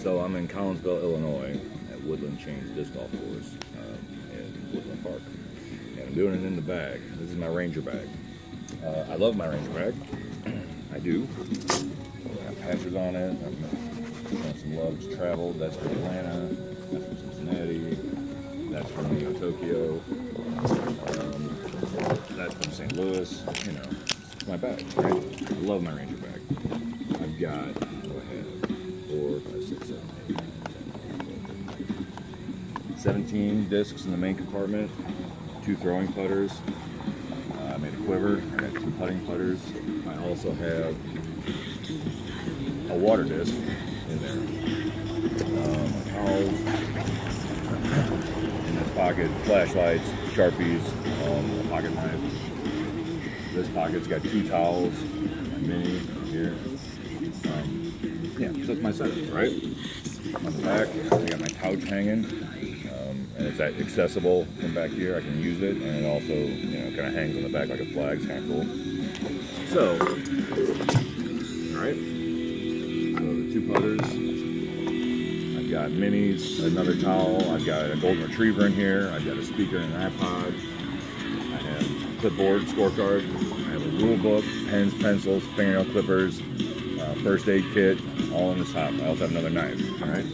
So I'm in Collinsville, Illinois, at Woodland Chains Disc Golf Course in Woodland Park. And I'm doing it in the bag. This is my Ranger bag. I love my Ranger bag. I do. Got patches on it. I've some love. It's traveled. That's from Atlanta. That's from Cincinnati. That's from Tokyo. That's from St. Louis. You know, it's my bag, right? I love my Ranger bag. I've got, what do I have? 4, 5, 6, 7, 8, 10, 17 discs in the main compartment, 2 throwing putters. I made a quiver. I got 2 putting putters. I also have a water disc in there. My towels. In this pocket, flashlights, Sharpies, a pocket knife. This pocket's got 2 towels, a mini here. Yeah, so that's my setup, right? On the back, I got my couch hanging, and it's accessible from back here. I can use it, and it also, you know, kind of hangs on the back like a flag. It's kind of cool. So, all right. So the 2 putters. I've got minis, another towel. I've got a golden retriever in here. I've got a speaker and an iPod. I have clipboard, scorecard. I have a rule book, pens, pencils, fingernail clippers, first aid kit, all in the top. I also have another knife, all right?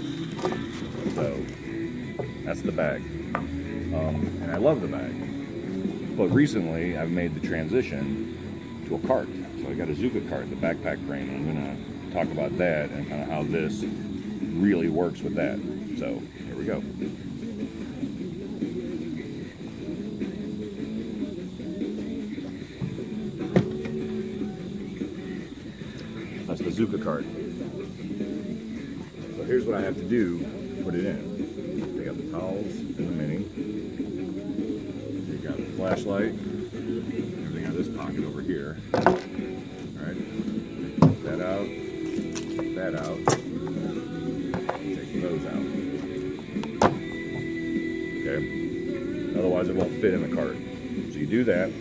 So that's the bag. And I love the bag. But recently I've made the transition to a cart. So I got a Zuca cart, the backpack frame, and I'm gonna talk about that and kind of how this really works with that. So here we go. That's the Zuca cart. So here's what I have to do to put it in. Take out the towels and the mini. Take out the flashlight. Everything out of this pocket over here. Alright. Take that out. Take that out. Take those out. Okay. Otherwise it won't fit in the cart. So you do that.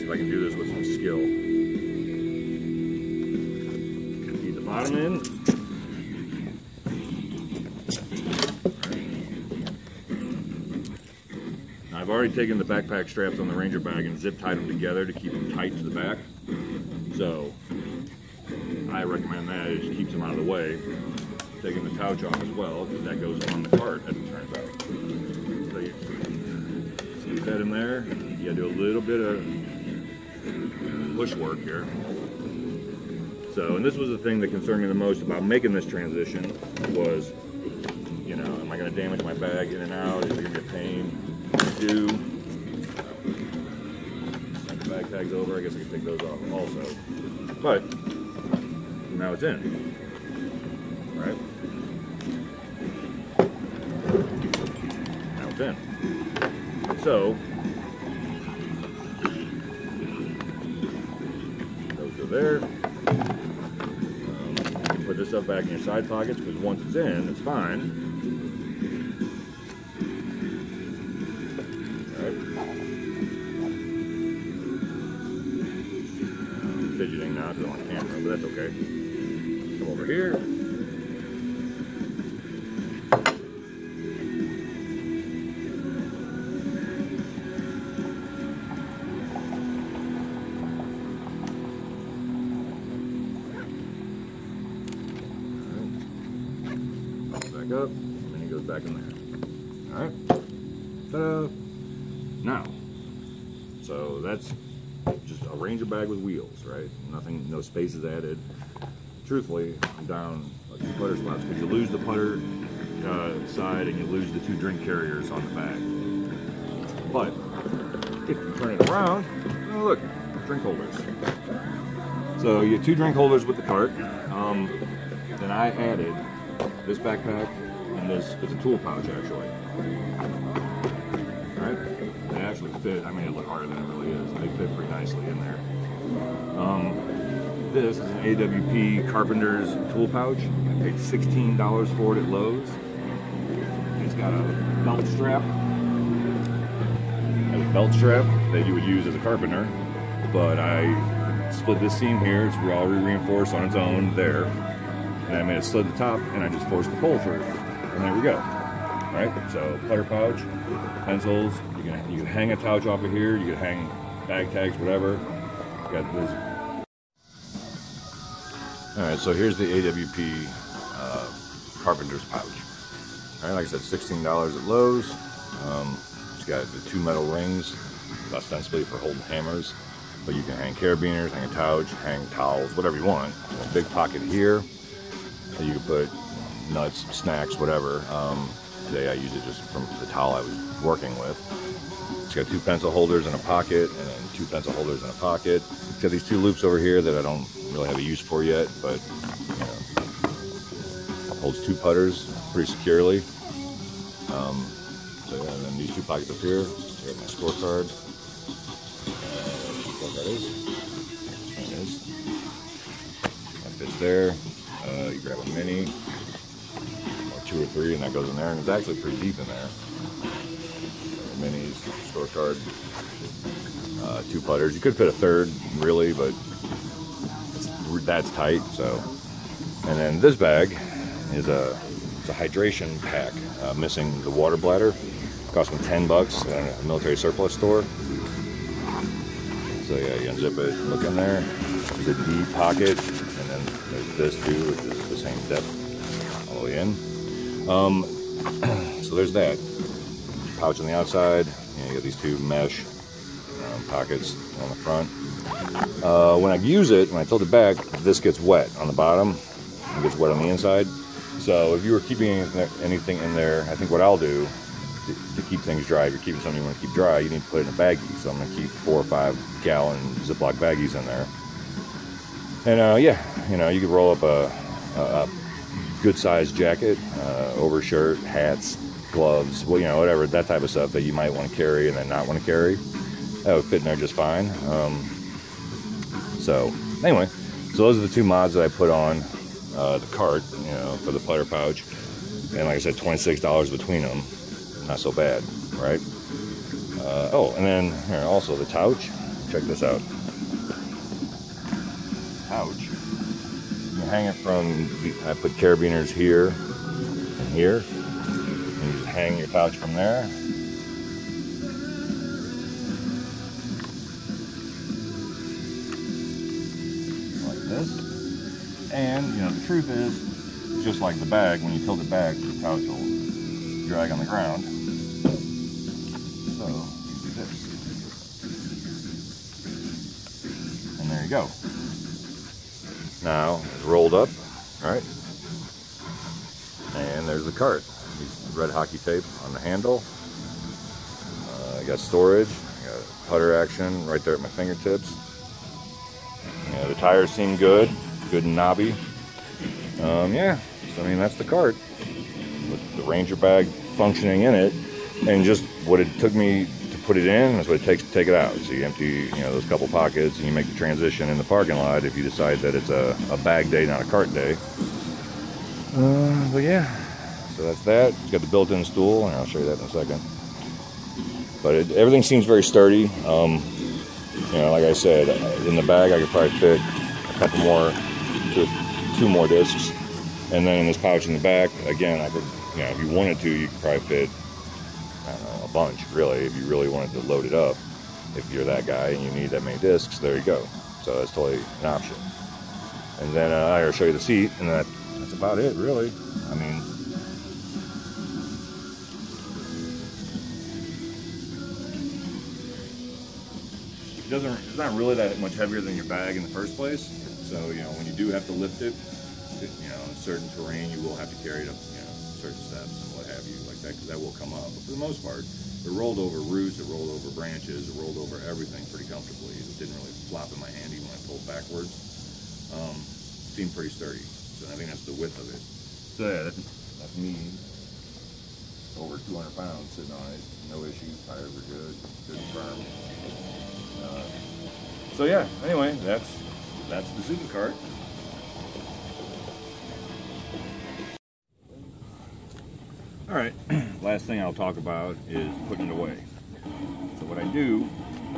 I can do this with some skill. Feed the bottom in. Now I've already taken the backpack straps on the Ranger bag and zip tied them together to keep them tight to the back. So I recommend that. It just keeps them out of the way. Taking the couch off as well, because that goes on the cart as it turns out. So you squeeze that in there. You gotta do a little bit of push work here. So, and this was the thing that concerned me the most about making this transition was, you know, am I going to damage my bag in and out? Is it going to be a pain to do? Send the bag tags over. I guess I can take those off also. But now it's in. Right? Now it's in. So there. You can put this stuff back in your side pockets because once it's in, it's fine. Alright. I'm fidgeting now because I'm on camera, but that's okay. Come over here. Up, and then he goes back in there. Alright. Ta-da! Now, so that's just a Ranger bag with wheels, right? Nothing, no spaces added. Truthfully, I'm down a few putter spots because you lose the putter side and you lose the 2 drink carriers on the bag. But if you turn it around, oh look, drink holders. So you have 2 drink holders with the cart. Then I added this backpack and this, it's a tool pouch actually. Alright? They actually fit, I made it look harder than it really is. They fit pretty nicely in there. This is an AWP Carpenter's tool pouch. I paid $16 for it at Lowe's. It's got a belt strap. It has a belt strap that you would use as a carpenter. but I split this seam here. It's already reinforced on its own there. And I made it slid the top, and I just forced the pole through. And there we go. Right? So putter pouch, pencils. You can hang a pouch off of here. You can hang bag tags, whatever. You got this. All right, so here's the AWP carpenter's pouch. All right, like I said, $16 at Lowe's. It's got the 2 metal rings, ostensibly for holding hammers, but you can hang carabiners, hang a pouch, hang towels, whatever you want. A big pocket here, so you can put nuts, snacks, whatever. Today I used it just from the towel I was working with. It's got 2 pencil holders in a pocket, and then 2 pencil holders in a pocket. It's got these 2 loops over here that I don't really have a use for yet, but you know, holds 2 putters pretty securely. So yeah, and then these 2 pockets up here. I got my scorecard. What that is. There it is. That fits there. You grab a mini, or 2 or 3, and that goes in there, and it's actually pretty deep in there. Minis, scorecard, 2 putters. You could fit a 3rd, really, but that's tight. So, and then this bag is it's a hydration pack, missing the water bladder. Cost me $10 at a military surplus store. So yeah, you unzip it, look in there. There's a deep pocket, and then there's this too, which is the same depth all the way in. So there's that. Pouch on the outside. You got these 2 mesh pockets on the front. When I use it, when I tilt it back, this gets wet on the bottom. It gets wet on the inside. So if you were keeping anything in there, I think what I'll do to keep things dry, if you're keeping something you want to keep dry, you need to put it in a baggie. So I'm going to keep 4 or 5 gallon Ziploc baggies in there. And yeah, you know, you could roll up a good sized jacket, overshirt, hats, gloves, well, you know, whatever, that type of stuff that you might want to carry and then not want to carry. That would fit in there just fine. So anyway, so those are the 2 mods that I put on the cart, you know, for the putter pouch. And like I said, $26 between them. Not so bad, right? Oh, and then here, also the pouch. Check this out. Pouch. You can hang it from, I put carabiners here and here. And you just hang your pouch from there. Like this. And, you know, the truth is, just like the bag, when you tilt it back, the pouch will drag on the ground. So, you do this. And there you go. Now, it's rolled up, right? And there's the cart. Red hockey tape on the handle. I got storage. I got putter action right there at my fingertips. Yeah, the tires seem good and knobby. Yeah, so I mean that's the cart with the Ranger bag functioning in it, and just what it took me to put it in, that's what it takes to take it out. So you empty, you know, those couple pockets, and you make the transition in the parking lot if you decide that it's a bag day, not a cart day. But yeah. So that's that. It's got the built-in stool, and I'll show you that in a second. But everything seems very sturdy. You know, like I said, in the bag I could probably fit a couple more, 2 more discs. And then in this pouch in the back, again, I could, you know, if you wanted to, you could probably fit, I don't know, a bunch, really, if you really wanted to load it up. If you're that guy and you need that many discs, there you go. So that's totally an option. And then I'll show you the seat, and that's about it, really. I mean, it's not really that much heavier than your bag in the first place. So, you know, when you do have to lift it, you know, in certain terrain, you will have to carry it up, you know, certain steps and what have you like that, because that will come up. But for the most part, it rolled over roots, it rolled over branches, it rolled over everything pretty comfortably. It didn't really flop in my hand even when I pulled backwards. Seemed pretty sturdy. So I think that's the width of it. So yeah, that's me. Over 200 pounds sitting on it, no issues, tires are good and firm. So yeah, anyway, that's the Zuca cart. All right, last thing I'll talk about is putting it away. So what I do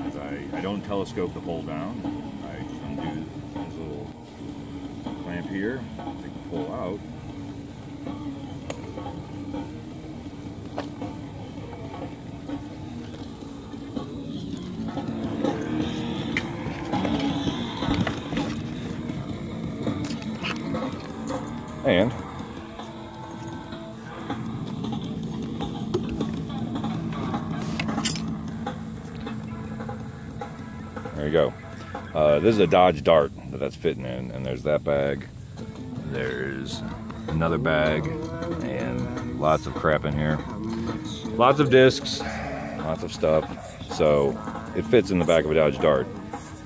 is I don't telescope the pole down. I undo this little clamp here, take the pole out. And there you go. This is a Dodge Dart that's fitting in, and there's that bag. There's another bag, and lots of crap in here. Lots of discs, lots of stuff. So it fits in the back of a Dodge Dart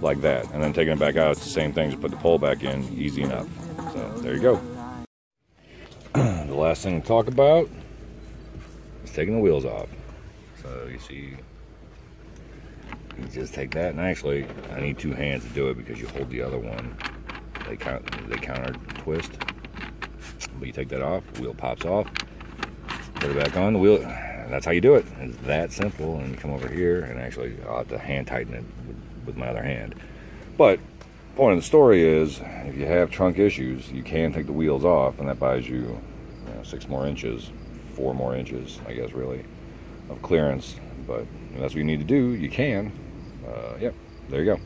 like that. And then taking it back out, it's the same thing. Just put the pole back in, easy enough. So there you go. The last thing to talk about is taking the wheels off. So you see, you just take that, and actually I need two hands to do it because you hold the other one. They counter twist. But you take that off, the wheel pops off, put it back on the wheel. And that's how you do it. It's that simple. And you come over here, and actually I'll have to hand tighten it with my other hand. But point of the story is, if you have trunk issues, you can take the wheels off, and that buys you, 6 more inches, 4 more inches, I guess, really, of clearance. But if that's what you need to do, you can. Yep, there you go.